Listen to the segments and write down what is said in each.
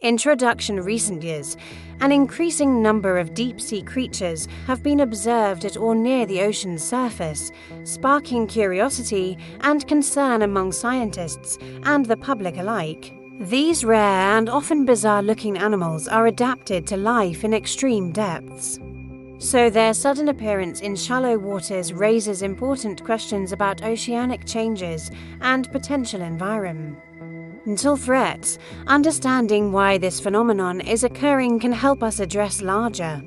Introduction recent years, an increasing number of deep-sea creatures have been observed at or near the ocean's surface, sparking curiosity and concern among scientists and the public alike. These rare and often bizarre-looking animals are adapted to life in extreme depths. So their sudden appearance in shallow waters raises important questions about oceanic changes and potential environmental threats. Understanding why this phenomenon is occurring can help us address larger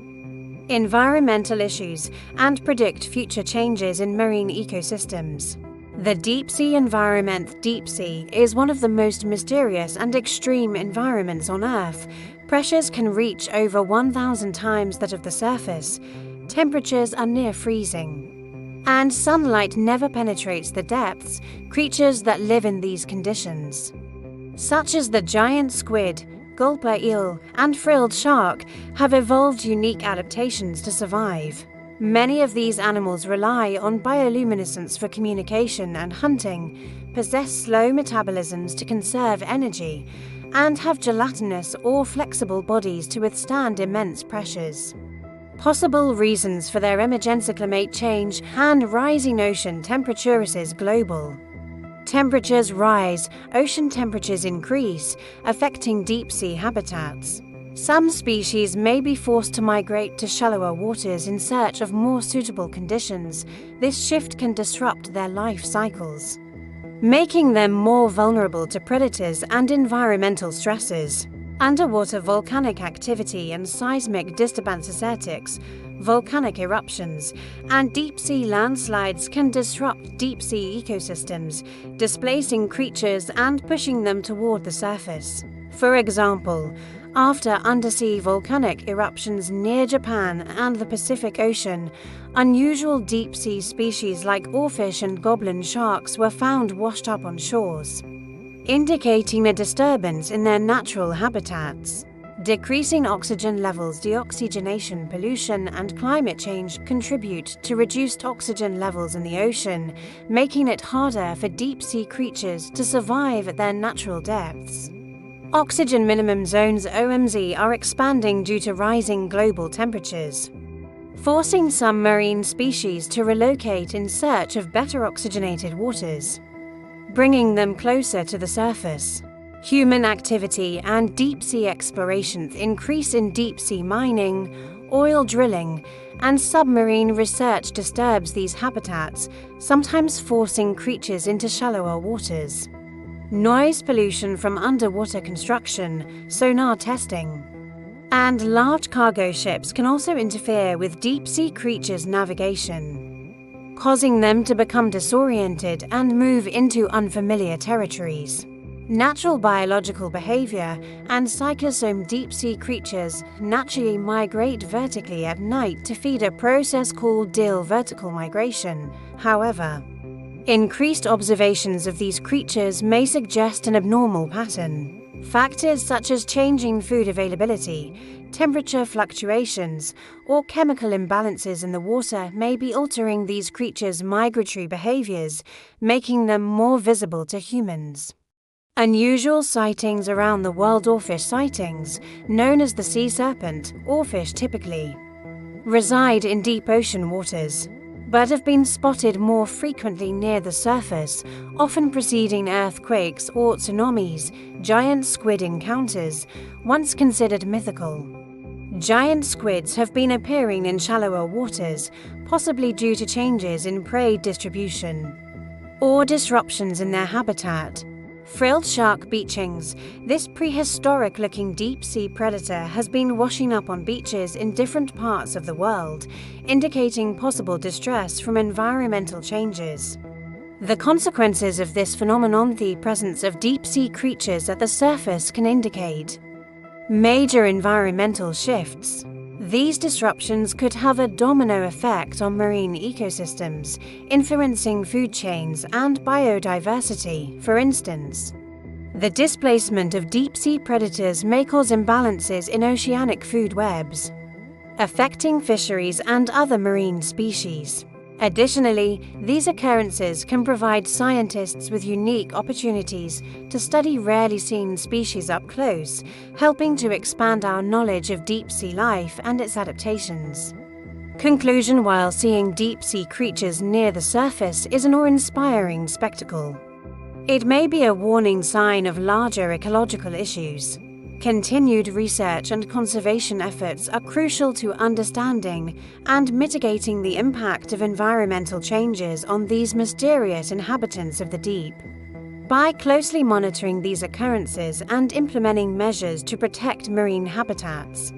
environmental issues and predict future changes in marine ecosystems. The deep-sea environment. Deep sea is one of the most mysterious and extreme environments on Earth. Pressures can reach over 1,000 times that of the surface. Temperatures are near freezing, and sunlight never penetrates the depths. Creatures that live in these conditions, such as the giant squid, gulper eel, and frilled shark, have evolved unique adaptations to survive. Many of these animals rely on bioluminescence for communication and hunting, possess slow metabolisms to conserve energy, and have gelatinous or flexible bodies to withstand immense pressures. Possible reasons for their emergence: climate change and rising ocean temperatures. Global temperatures rise, ocean temperatures increase, affecting deep-sea habitats. Some species may be forced to migrate to shallower waters in search of more suitable conditions. This shift can disrupt their life cycles, making them more vulnerable to predators and environmental stresses. Underwater volcanic activity and seismic disturbances, volcanic eruptions, and deep-sea landslides can disrupt deep-sea ecosystems, displacing creatures and pushing them toward the surface. For example, after undersea volcanic eruptions near Japan and the Pacific Ocean, unusual deep-sea species like oarfish and goblin sharks were found washed up on shores, indicating a disturbance in their natural habitats. Decreasing oxygen levels. Deoxygenation, pollution, and climate change contribute to reduced oxygen levels in the ocean, making it harder for deep-sea creatures to survive at their natural depths. Oxygen minimum zones (OMZ) are expanding due to rising global temperatures, forcing some marine species to relocate in search of better oxygenated waters, bringing them closer to the surface. Human activity and deep-sea exploration increase in deep-sea mining, oil drilling, and submarine research disturbs these habitats, sometimes forcing creatures into shallower waters. Noise pollution from underwater construction, sonar testing, and large cargo ships can also interfere with deep-sea creatures' navigation, causing them to become disoriented and move into unfamiliar territories. Natural biological behavior and cyclosome. Deep-sea creatures naturally migrate vertically at night to feed, a process called vertical migration. However, increased observations of these creatures may suggest an abnormal pattern. Factors such as changing food availability, temperature fluctuations, or chemical imbalances in the water may be altering these creatures' migratory behaviors, making them more visible to humans. Unusual sightings around the world. Oarfish sightings, known as the sea serpent, oarfish typically reside in deep ocean waters, but have been spotted more frequently near the surface, often preceding earthquakes or tsunamis. Giant squid encounters, once considered mythical. Giant squids have been appearing in shallower waters, possibly due to changes in prey distribution or disruptions in their habitat. Frilled shark beachings. This prehistoric-looking deep-sea predator has been washing up on beaches in different parts of the world, indicating possible distress from environmental changes. The consequences of this phenomenon. The presence of deep-sea creatures at the surface can indicate major environmental shifts. These disruptions could have a domino effect on marine ecosystems, influencing food chains and biodiversity. For instance, the displacement of deep-sea predators may cause imbalances in oceanic food webs, affecting fisheries and other marine species. Additionally, these occurrences can provide scientists with unique opportunities to study rarely seen species up close, helping to expand our knowledge of deep-sea life and its adaptations. Conclusion: while seeing deep-sea creatures near the surface is an awe-inspiring spectacle, it may be a warning sign of larger ecological issues. Continued research and conservation efforts are crucial to understanding and mitigating the impact of environmental changes on these mysterious inhabitants of the deep. By closely monitoring these occurrences and implementing measures to protect marine habitats,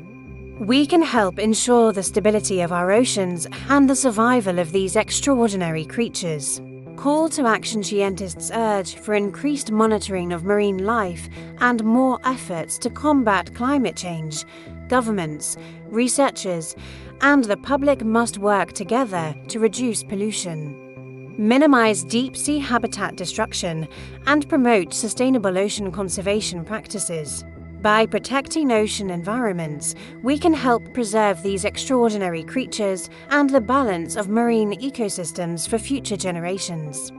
we can help ensure the stability of our oceans and the survival of these extraordinary creatures. Call to action scientists urge for increased monitoring of marine life and more efforts to combat climate change. Governments, researchers, and the public must work together to reduce pollution, minimize deep-sea habitat destruction, and promote sustainable ocean conservation practices. By protecting ocean environments, we can help preserve these extraordinary creatures and the balance of marine ecosystems for future generations.